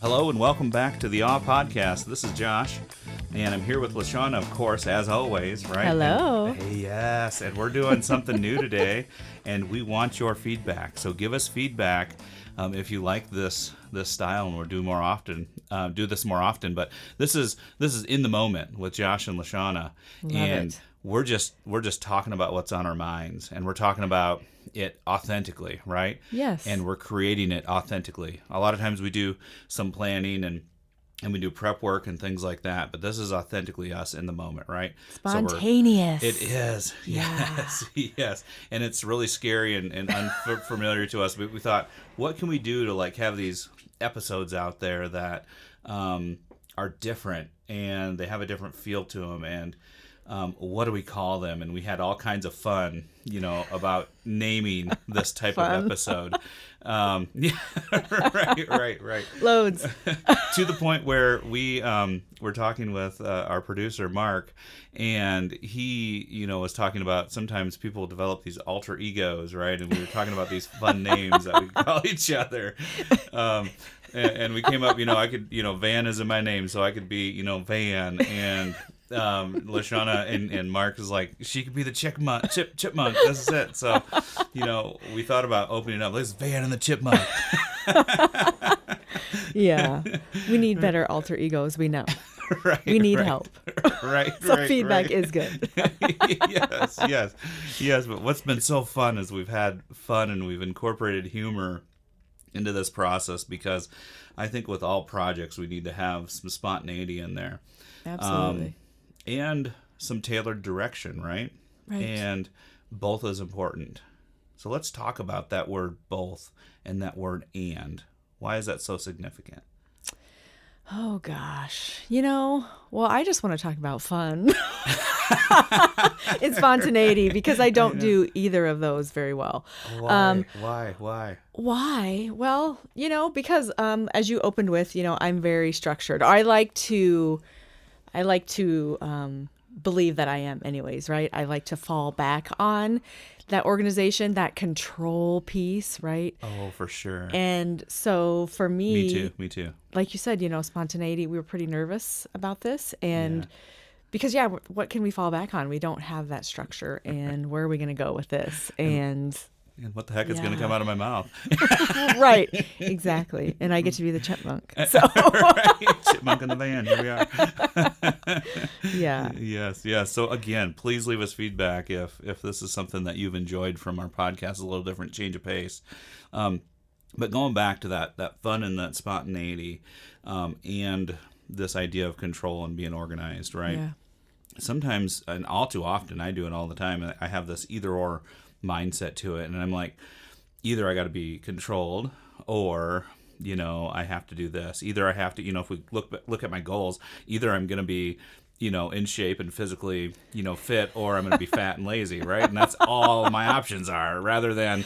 Hello and welcome back to the Awe Podcast. This is Josh, and I'm here with LaShawna, of course, as always, right? Hello. Yes, and we're doing something new today, and we want your feedback. So give us feedback if you like this style, and we'll do this more often. But this is in the moment with Josh and LaShawna, and we're just talking about what's on our minds, and we're talking about it authentically, right? Yes. And we're creating it authentically. A lot of times we do some planning and we do prep work and things like that, but this is authentically us in the moment, right? Spontaneous. So it is. Yeah. Yes. And it's really scary and unfamiliar to us, but we thought, what can we do to have these episodes out there that are different and they have a different feel to them, and what do we call them? And we had all kinds of fun, about naming this type of episode. Yeah, right. Loads. To the point where we were talking with our producer, Mark, and he, was talking about sometimes people develop these alter egos, right? And we were talking about these fun names that we call each other. And we came up, I could, Van is in my name, so I could be, Van, and LaShawna and Mark is like, she could be the chipmunk. This is it. So, we thought about opening up. This is Van and the Chipmunk. Yeah, we need better alter egos. We know. Right. We need help. Right. So feedback is good. Yes. But what's been so fun is we've had fun and we've incorporated humor into this process, because I think with all projects we need to have some spontaneity in there. Absolutely. And some tailored direction, right? Right. And both is important. So let's talk about that word both and that word and. Why is that so significant? Oh, gosh. Well, I just want to talk about fun. It's spontaneity, because I don't do either of those very well. Why? Why? Well, because as you opened with, I'm very structured. I like to believe that I am anyways, right? I like to fall back on that organization, that control piece, right? Oh, for sure. And so for me too. Like you said, spontaneity, we were pretty nervous about this. And because, what can we fall back on? We don't have that structure. And where are we going to go with this? And what the heck is going to come out of my mouth? Right, exactly. And I get to be the chipmunk. So. Right. Chipmunk in the van. Here we are. Yeah. Yes. So again, please leave us feedback if this is something that you've enjoyed from our podcast, a little different change of pace. But going back to that fun and that spontaneity, and this idea of control and being organized, right? Yeah. Sometimes, and all too often, I do it all the time, I have this either or mindset to it, and I'm like, either I got to be controlled, or I have to do this. Either I have to, if we look at my goals, either I'm going to be in shape and physically fit, or I'm going to be fat and lazy, right? And that's all my options are, rather than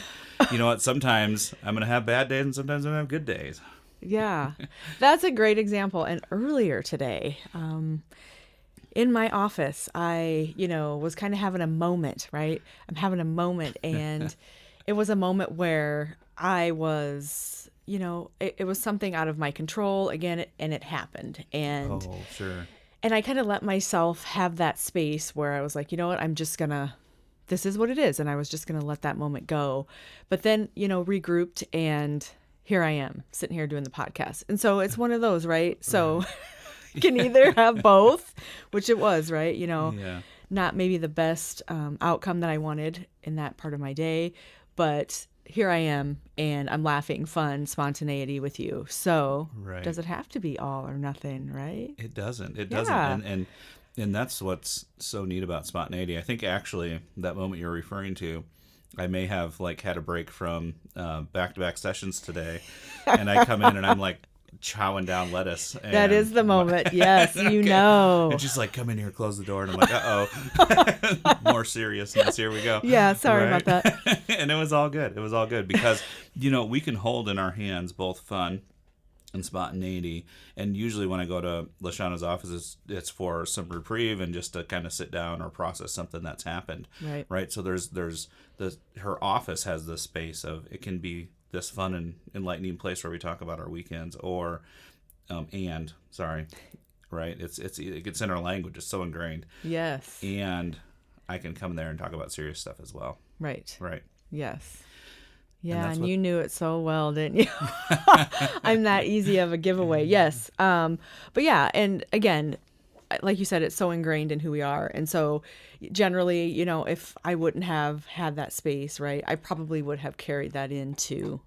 sometimes I'm going to have bad days and sometimes I'm going to have good days. Yeah, that's a great example. And earlier today, in my office, I, was kind of having a moment, right? I'm having a moment, and it was a moment where I was, it was something out of my control again, and it happened. And oh, sure. And I kind of let myself have that space where I was like, I'm just gonna, this is what it is, and I was just gonna let that moment go. But then, regrouped, and here I am sitting here doing the podcast. And so it's one of those, right? So. Can either have both, which it was, right? Not maybe the best outcome that I wanted in that part of my day, but here I am, and I'm laughing, fun, spontaneity with you. So Does it have to be all or nothing, right? It doesn't. Yeah. And that's what's so neat about spontaneity. I think actually that moment you're referring to, I may have had a break from back-to-back sessions today, and I come in and I'm like, chowing down lettuce. And that is the moment. Yes, okay. And she's like, come in here, close the door. And I'm like, uh-oh. More seriousness. Here we go. Yeah, sorry about that. And it was all good. Because, we can hold in our hands both fun and spontaneity. And usually when I go to LaShawna's office, it's for some reprieve and just to kind of sit down or process something that's happened. Right. So her office has this space of, it can be this fun and enlightening place where we talk about our weekends, or right? It gets in our language. It's so ingrained. Yes. And I can come there and talk about serious stuff as well. Right. Right. Yes. And Yeah, that's and what, you knew it so well, didn't you? I'm that easy of a giveaway. Yes. But yeah, and again, like you said, it's so ingrained in who we are. And so generally, you know, if I wouldn't have had that space, right, I probably would have carried that into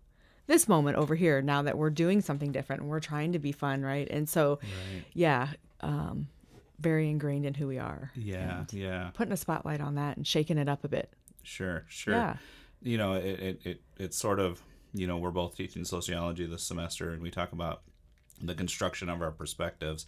this moment over here now that we're doing something different and we're trying to be fun, right? And so, right. yeah, very ingrained in who we are. Yeah. And Yeah. putting a spotlight on that and shaking it up a bit. Sure. Sure. Yeah. You know, it's sort of, you know, we're both teaching sociology this semester, and we talk about the construction of our perspectives,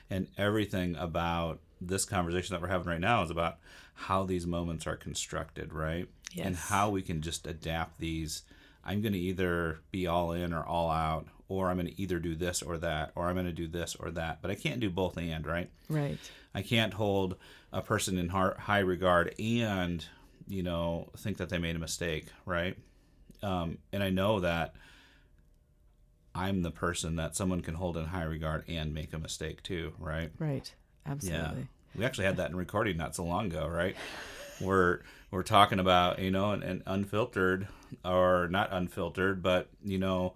and everything about this conversation that we're having right now is about how these moments are constructed, right? Yes. And how we can just adapt these. I'm going to either be all in or all out, or I'm going to either do this or that, or I'm going to do this or that. But I can't do both and, right? Right. I can't hold a person in high regard and, you know, think that they made a mistake, right? And I know that I'm the person that someone can hold in high regard and make a mistake too, right? Right. Absolutely. Yeah. We actually had that in recording not so long ago, right? We're talking about, you know, and unfiltered, or not unfiltered, but, you know,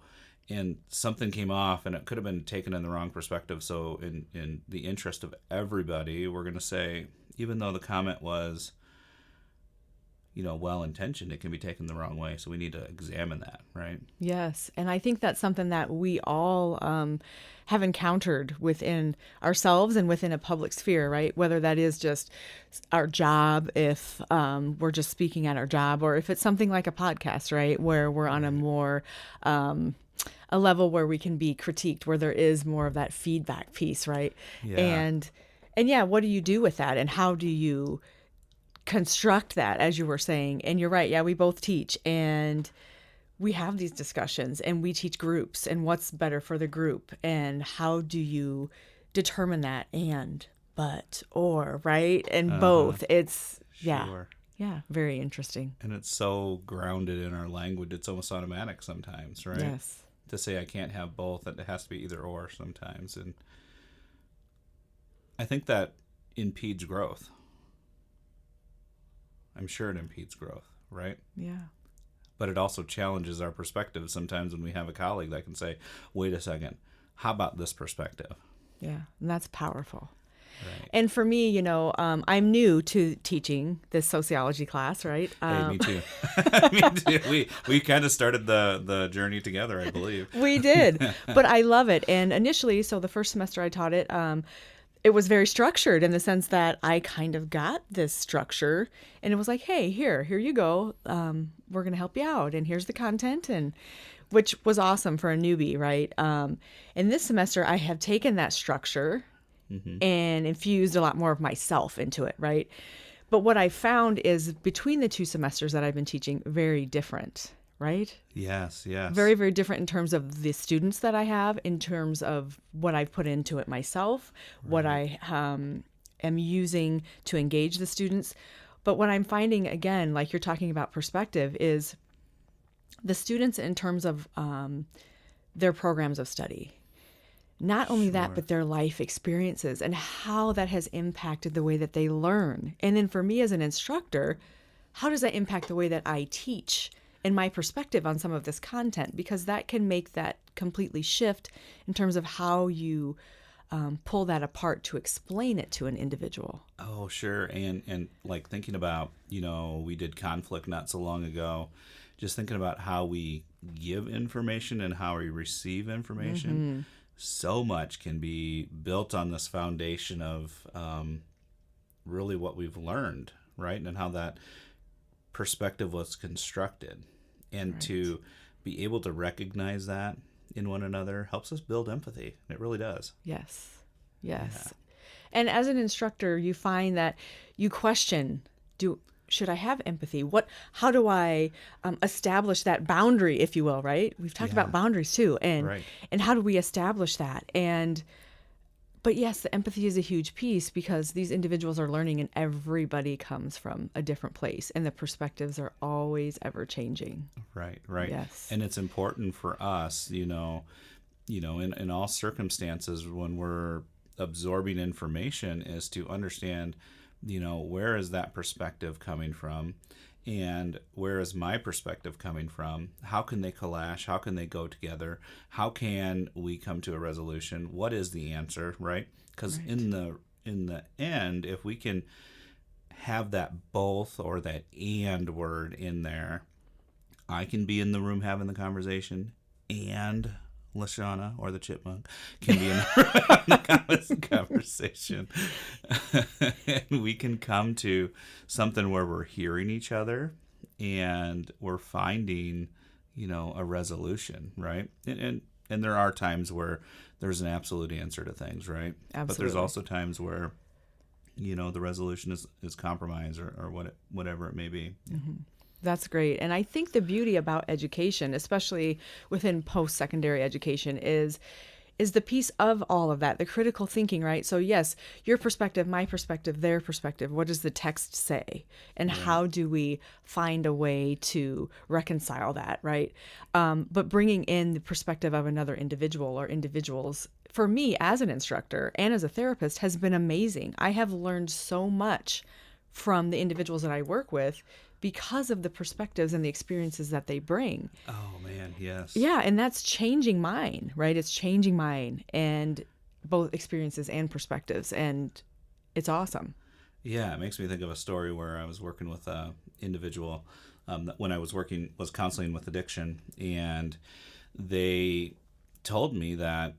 and something came off and it could have been taken in the wrong perspective. So in the interest of everybody, we're going to say, even though the comment was, you know, well-intentioned, it can be taken the wrong way. So we need to examine that, right? Yes. And I think that's something that we all have encountered within ourselves and within a public sphere, right? Whether that is just our job, if we're just speaking at our job, or if it's something like a podcast, right? Where we're on a more, a level where we can be critiqued, where there is more of that feedback piece, right? Yeah. And yeah, what do you do with that? And how do you construct that, as you were saying? And you're right. Yeah, we both teach, and we have these discussions, and we teach groups, and what's better for the group, and how do you determine that, and but or right, and both. It's Sure. yeah, very interesting. And it's so grounded in our language, it's almost automatic sometimes, right? Yes. To say I can't have both, that it has to be either or sometimes. And I think that impedes growth. I'm sure it impedes growth, right? Yeah. But it also challenges our perspective sometimes when we have a colleague that can say, wait a second, how about this perspective? Yeah. And that's powerful. Right. And for me, you know, I'm new to teaching this sociology class, right? Hey, me too. Me too. We kind of started the journey together, I believe. We did, but I love it. And initially, so the first semester I taught it, it was very structured in the sense that I kind of got this structure, and it was like, hey, here you go. We're going to help you out, and here's the content, and which was awesome for a newbie, right? And this semester I have taken that structure and infused a lot more of myself into it, right? But what I found is between the two semesters that I've been teaching, very different, right? Yes, yes. Very, very different in terms of the students that I have, in terms of what I've put into it myself, what I am using to engage the students. But what I'm finding, again, like you're talking about perspective, is the students in terms of their programs of study. Not only that, but their life experiences and how that has impacted the way that they learn. And then for me as an instructor, how does that impact the way that I teach and my perspective on some of this content? Because that can make that completely shift in terms of how you pull that apart to explain it to an individual. Oh, sure. And like thinking about, you know, we did conflict not so long ago. Just thinking about how we give information and how we receive information. So much can be built on this foundation of really what we've learned, right? And how that perspective was constructed. And to be able to recognize that in one another helps us build empathy. It really does. Yes. Yes. Yeah. And as an instructor, you find that you question, should I have empathy? How do I establish that boundary, if you will, right? We've talked about boundaries too. And how do we establish that? But yes, the empathy is a huge piece, because these individuals are learning and everybody comes from a different place, and the perspectives are always ever changing. Right. Yes. And it's important for us, you know, in all circumstances when we're absorbing information is to understand, where is that perspective coming from? And where is my perspective coming from? How can they clash? How can they go together? How can we come to a resolution? What is the answer, right? Because in the end, if we can have that both or that and word in there, I can be in the room having the conversation, and LaShawna or the chipmunk can be in the conversation. And we can come to something where we're hearing each other and we're finding, a resolution, right? And there are times where there's an absolute answer to things, right? Absolutely. But there's also times where, the resolution is compromise or whatever it may be. Mm-hmm. That's great. And I think the beauty about education, especially within post-secondary education, is the piece of all of that, the critical thinking, right? So yes, your perspective, my perspective, their perspective, what does the text say? And how do we find a way to reconcile that, right? But bringing in the perspective of another individual or individuals, for me as an instructor and as a therapist, has been amazing. I have learned so much from the individuals that I work with because of the perspectives and the experiences that they bring. Oh man, yes. Yeah, and that's changing mine, right? It's changing mine, and both experiences and perspectives, and it's awesome. Yeah, it makes me think of a story where I was working with a individual when I was counseling with addiction, and they told me that,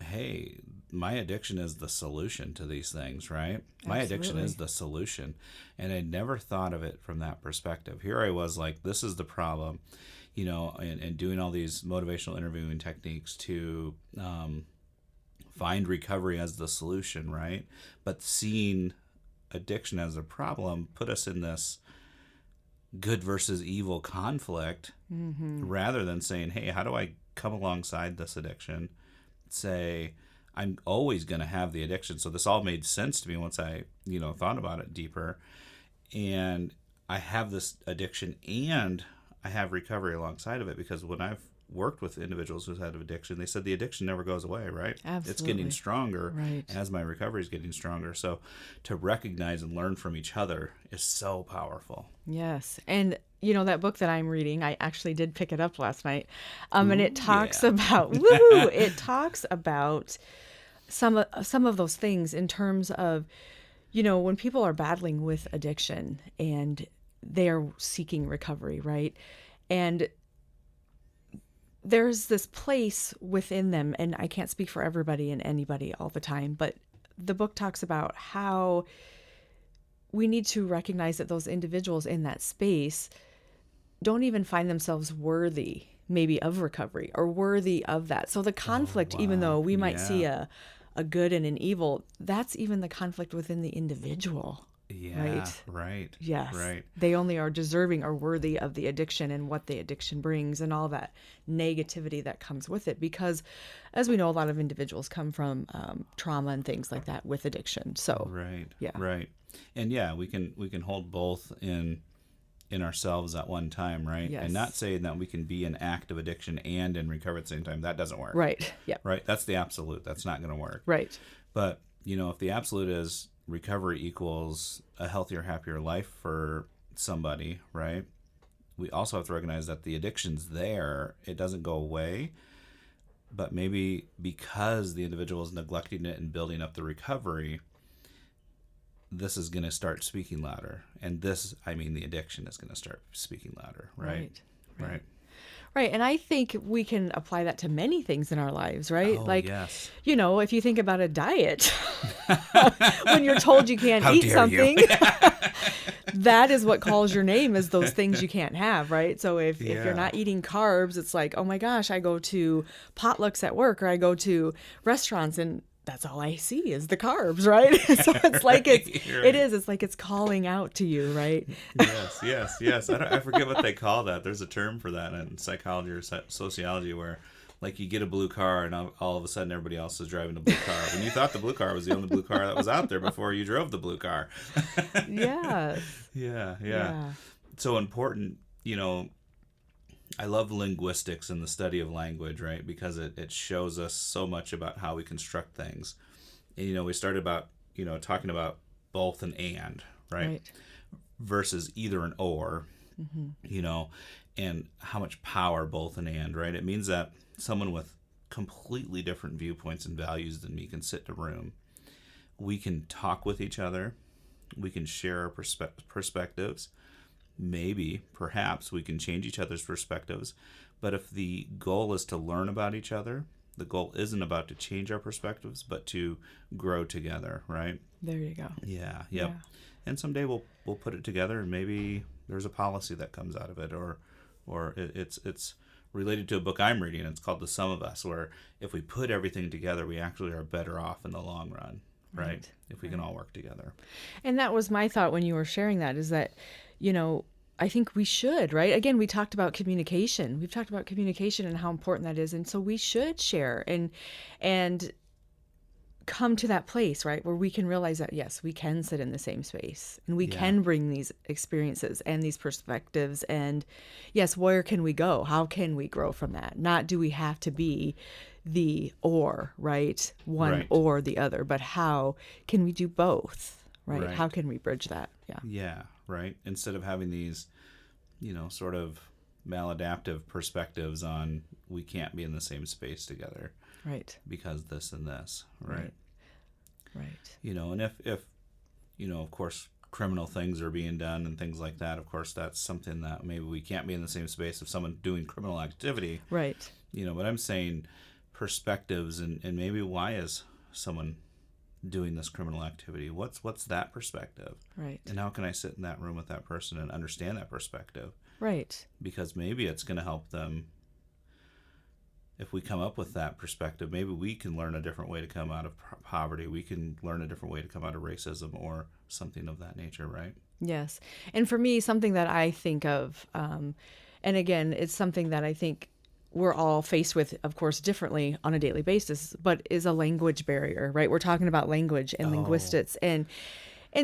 hey, my addiction is the solution to these things, right? My addiction is the solution. And I never thought of it from that perspective. Here I was like, this is the problem, and doing all these motivational interviewing techniques to find recovery as the solution, right? But seeing addiction as a problem put us in this good versus evil conflict, rather than saying, hey, how do I come alongside this addiction? Say, I'm always going to have the addiction. So this all made sense to me once I, thought about it deeper. And I have this addiction and I have recovery alongside of it, because when I've worked with individuals who've had addiction, they said the addiction never goes away, right? Absolutely. It's getting stronger right. as my recovery is getting stronger. So to recognize and learn from each other is so powerful. Yes. And that book that I'm reading, I actually did pick it up last night. And it talks about, it talks about some of those things in terms of, when people are battling with addiction and they are seeking recovery, right? And there's this place within them, and I can't speak for everybody and anybody all the time, but the book talks about how we need to recognize that those individuals in that space don't even find themselves worthy maybe of recovery or worthy of that. So the conflict, even though we might see a good and an evil, that's even the conflict within the individual. Yeah, right. Yes. Right. They only are deserving or worthy of the addiction and what the addiction brings and all that negativity that comes with it. Because as we know, a lot of individuals come from trauma and things like that with addiction. So, right. Yeah. Right. And we can hold both in ourselves at one time, right? Yes. And not saying that we can be in active addiction and in recovery at the same time. That doesn't work. Right. Yeah. Right. That's the absolute. That's not going to work. Right. But, if the absolute is recovery equals a healthier, happier life for somebody, right? We also have to recognize that the addiction's there. It doesn't go away. But maybe because the individual is neglecting it and building up the recovery, this is going to start speaking louder. And the addiction is going to start speaking louder, right? Right. Right. And I think we can apply that to many things in our lives, right? Oh, yes. If you think about a diet, when you're told you can't How eat dare something, you. that is what calls your name, is those things you can't have, right? So if you're not eating carbs, it's like, oh my gosh, I go to potlucks at work or I go to restaurants and that's all I see is the carbs, right? So it's like it's like it's calling out to you, right? Yes. I forget what they call that. There's a term for that in psychology or sociology where, like, you get a blue car and all of a sudden everybody else is driving a blue car. When you thought the blue car was the only blue car that was out there before you drove the blue car. Yes. Yeah. So important, I love linguistics and the study of language, right? Because it shows us so much about how we construct things. And, we started about, talking about both and, right? Right. Versus either an or, and how much power both and, right? It means that someone with completely different viewpoints and values than me can sit in a room. We can talk with each other. We can share our perspectives. Maybe, perhaps, we can change each other's perspectives. But if the goal is to learn about each other, the goal isn't about to change our perspectives, but to grow together, right? There you go. Yeah, yep. Yeah. And someday we'll put it together, and maybe there's a policy that comes out of it, or it's related to a book I'm reading. It's called The Sum of Us, where if we put everything together, we actually are better off in the long run, right? If we can all work together. And that was my thought when you were sharing that, is that, I think we should, right? Again, we talked about communication. We've talked about communication and how important that is. And so we should share and come to that place, right, where we can realize that, yes, we can sit in the same space and we can bring these experiences and these perspectives. And yes, where can we go? How can we grow from that? Not do we have to be the or, right? One or the other, but how can we do both, right? How can we bridge that? Yeah, right. Instead of having these, sort of maladaptive perspectives on we can't be in the same space together. Right. Because this and this, right? Right. And if of course, criminal things are being done and things like that, of course, that's something that maybe we can't be in the same space of someone doing criminal activity. Right. But I'm saying perspectives and maybe why is someone doing this criminal activity? What's that perspective? Right. And how can I sit in that room with that person and understand that perspective? Right. Because maybe it's going to help them. If we come up with that perspective, maybe we can learn a different way to come out of poverty. We can learn a different way to come out of racism or something of that nature, right? Yes. And for me, something that I think of, and again, it's something that I think we're all faced with, of course, differently on a daily basis, but is a language barrier, right? We're talking about language and linguistics. And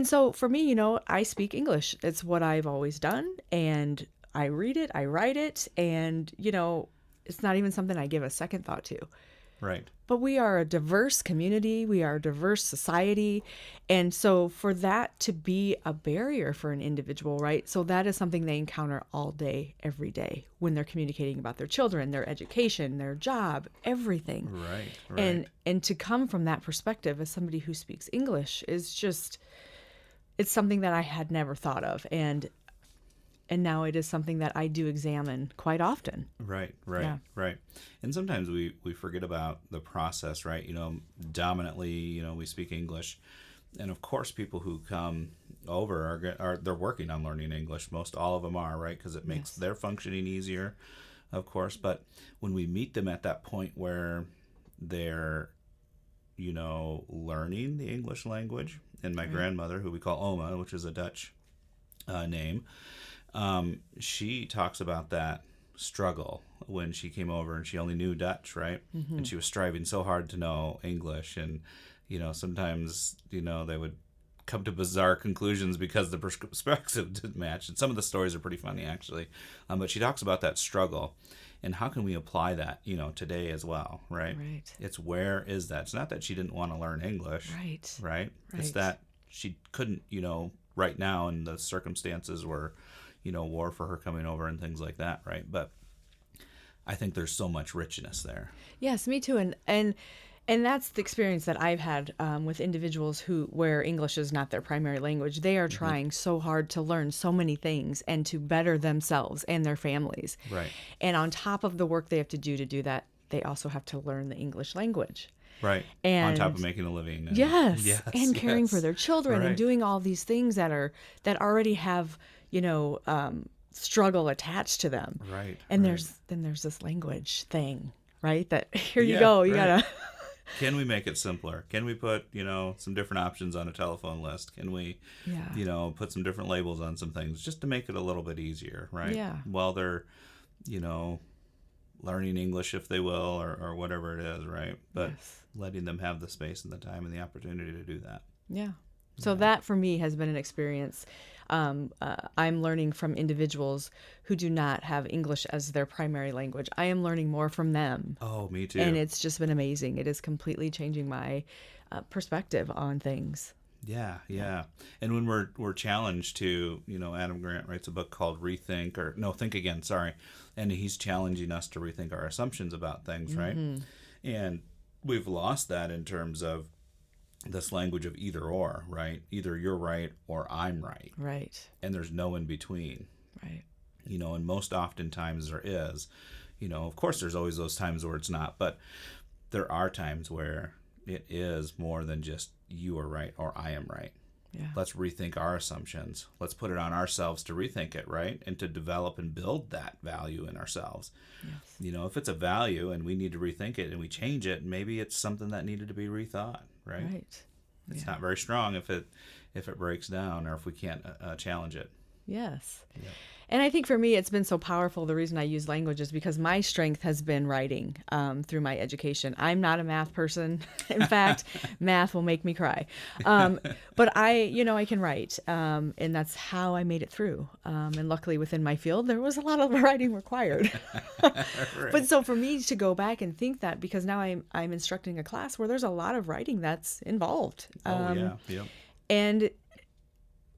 so for me, I speak English. It's what I've always done. And I read it, I write it, and, it's not even something I give a second thought to. Right. But we are a diverse community. We are a diverse society. And so for that to be a barrier for an individual, right? So that is something they encounter all day, every day when they're communicating about their children, their education, their job, everything. Right. And to come from that perspective as somebody who speaks English is just, it's something that I had never thought of. And now it is something that I do examine quite often. Right. And sometimes we forget about the process, right? Dominantly, we speak English. And of course, people who come over they're working on learning English. Most all of them are, right? Because it makes their functioning easier, of course. But when we meet them at that point where they're, learning the English language, and my grandmother, who we call Oma, which is a Dutch name, she talks about that struggle when she came over and she only knew Dutch, right? Mm-hmm. And she was striving so hard to know English, and sometimes they would come to bizarre conclusions because the perspective didn't match. And some of the stories are pretty funny, actually. But she talks about that struggle and how can we apply that today as well, right? It's where is that? It's not that she didn't want to learn English, right? It's that she couldn't right now, and the circumstances were war for her coming over and things like that, right? But I think there's so much richness there. Yes, me too. And that's the experience that I've had with individuals where English is not their primary language. They are trying so hard to learn so many things and to better themselves and their families. Right. And on top of the work they have to do that, they also have to learn the English language. Right. And on top of making a living. And caring for their children and doing all these things that already have struggle attached to them. Right. And there's this language thing, right? That here you go, you gotta. Can we make it simpler? Can we put some different options on a telephone list? Can we put some different labels on some things just to make it a little bit easier, right? Yeah. While they're learning English, if they will, or whatever it is, right? But letting them have the space and the time and the opportunity to do that. Yeah. So that for me has been an experience. I'm learning from individuals who do not have English as their primary language. I am learning more from them. Oh, me too. And it's just been amazing. It is completely changing my perspective on things. Yeah, yeah. And when we're challenged to, Adam Grant writes a book called Think Again, sorry. And he's challenging us to rethink our assumptions about things, right? And we've lost that in terms of this language of either or, right? Either you're right or I'm right. Right. And there's no in between. Right. And most oftentimes there is. Of course there's always those times where it's not, but there are times where it is more than just you are right or I am right. Yeah. Let's rethink our assumptions. Let's put it on ourselves to rethink it, right? And to develop and build that value in ourselves. Yes. If it's a value and we need to rethink it and we change it, maybe it's something that needed to be rethought, right? Right. It's not very strong if it breaks down or if we can't challenge it. Yes. Yeah. And I think for me, it's been so powerful. The reason I use language is because my strength has been writing through my education. I'm not a math person. In fact, math will make me cry. But I can write. And that's how I made it through. And luckily within my field, there was a lot of writing required. Right. But so for me to go back and think that, because now I'm instructing a class where there's a lot of writing that's involved. Yeah. And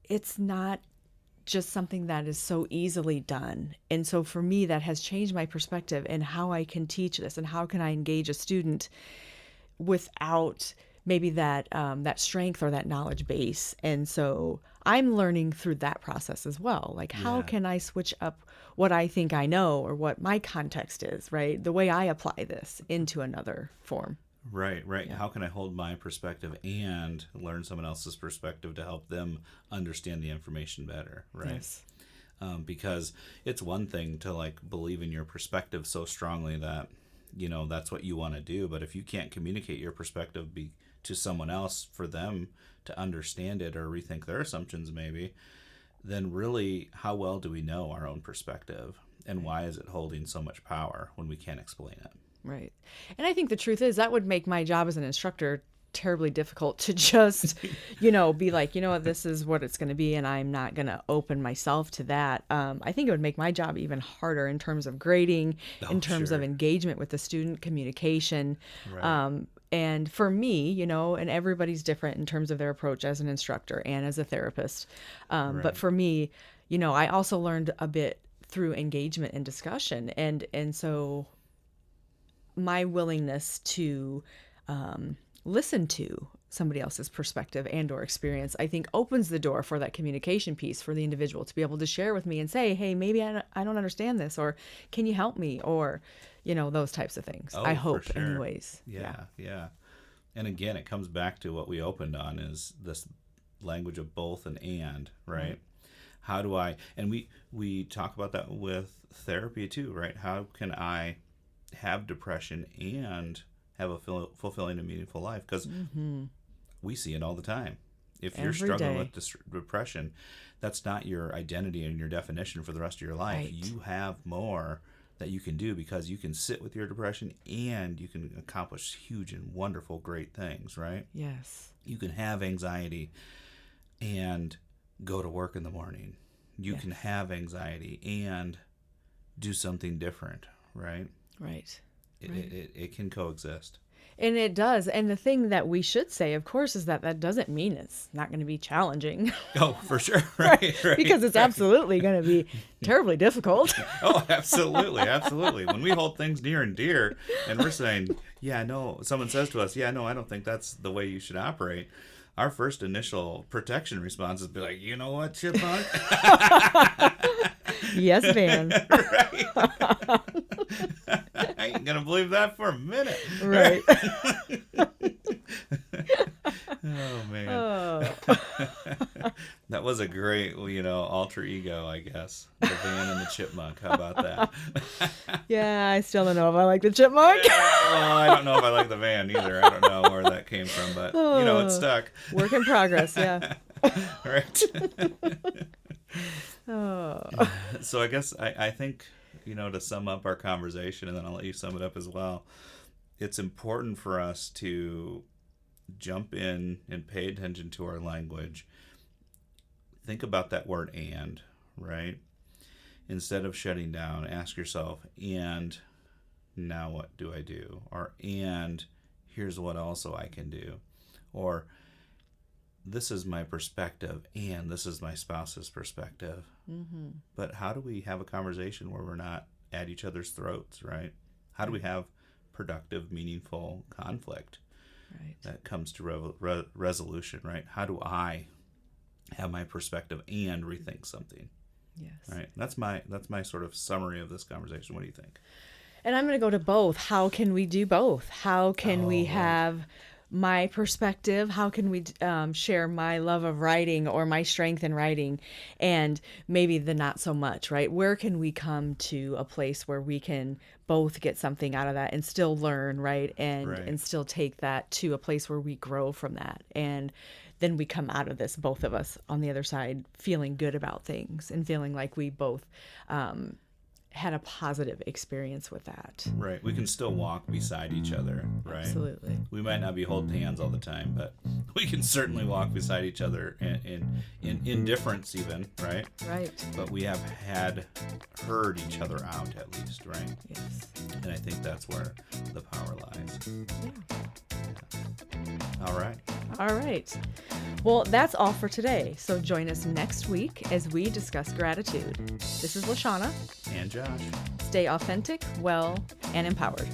it's not just something that is so easily done. And so for me, that has changed my perspective and how I can teach this and how can I engage a student without maybe that strength or that knowledge base. And so I'm learning through that process as well. Like, how can I switch up what I think I know or what my context is, right? The way I apply this into another form. Right. Yeah. How can I hold my perspective and learn someone else's perspective to help them understand the information better, right? Yes. Because it's one thing to believe in your perspective so strongly that, that's what you want to do. But if you can't communicate your perspective to someone else for them to understand it or rethink their assumptions maybe, then really how well do we know our own perspective? And why is it holding so much power when we can't explain it? Right. And I think the truth is that would make my job as an instructor terribly difficult to just, be like, what, this is what it's going to be. And I'm not going to open myself to that. I think it would make my job even harder in terms of grading, in terms of engagement with the student, communication. Right. And for me, and everybody's different in terms of their approach as an instructor and as a therapist. But for me, I also learned a bit through engagement and discussion. And so my willingness to listen to somebody else's perspective and or experience, I think opens the door for that communication piece for the individual to be able to share with me and say, hey, maybe I don't understand this, or can you help me, or, those types of things. I hope for sure. anyways. Yeah. And again, it comes back to what we opened on is this language of both and, right? How do and we talk about that with therapy too, right? How can I have depression and have a fulfilling and meaningful life? Because we see it all the time. If you're struggling with depression, that's not your identity and your definition for the rest of your life. Right. You have more that you can do because you can sit with your depression and you can accomplish huge and wonderful, great things, right? Yes. You can have anxiety and go to work in the morning. You can have anxiety and do something different, right? Right. It can coexist. And it does. And the thing that we should say, of course, is that doesn't mean it's not going to be challenging. Oh, for sure. Right. Because it's absolutely going to be terribly difficult. Oh, absolutely. When we hold things near and dear and we're saying, someone says to us, I don't think that's the way you should operate. Our first initial protection response is be like, you know what, chipmunk? Yes, Van. Right. I ain't going to believe that for a minute. Right. Oh, man. That was a great, alter ego, I guess. The Van and the chipmunk. How about that? Yeah, I still don't know if I like the chipmunk. Well, I don't know if I like the Van either. I don't know where that came from, but, it stuck. Work in progress, yeah. Right. Oh. So I guess I think, to sum up our conversation, and then I'll let you sum it up as well, it's important for us to jump in and pay attention to our language. Think about that word "and," right? Instead of shutting down, ask yourself, and now what do I do? Or, and here's what also I can do. Or, this is my perspective, and this is my spouse's perspective. Mm-hmm. But how do we have a conversation where we're not at each other's throats, right? How do we have productive, meaningful conflict that comes to resolution, right? How do I have my perspective and rethink something? Yes. Right. That's my sort of summary of this conversation. What do you think? And I'm going to go to both. How can we do both? How can we have my perspective? How can we share my love of writing or my strength in writing, and maybe the not so much, right? Where can we come to a place where we can both get something out of that and still learn, right? And still take that to a place where we grow from that. And then we come out of this, both of us on the other side, feeling good about things and feeling like we both had a positive experience with that. Right. We can still walk beside each other, right? Absolutely. We might not be holding hands all the time, but we can certainly walk beside each other in indifference even, right? Right. But we have heard each other out at least, right? Yes. And I think that's where the power lies. Yeah. All right. All right. Well, that's all for today. So join us next week as we discuss gratitude. This is LaShawna And Josh. Stay authentic, well, and empowered.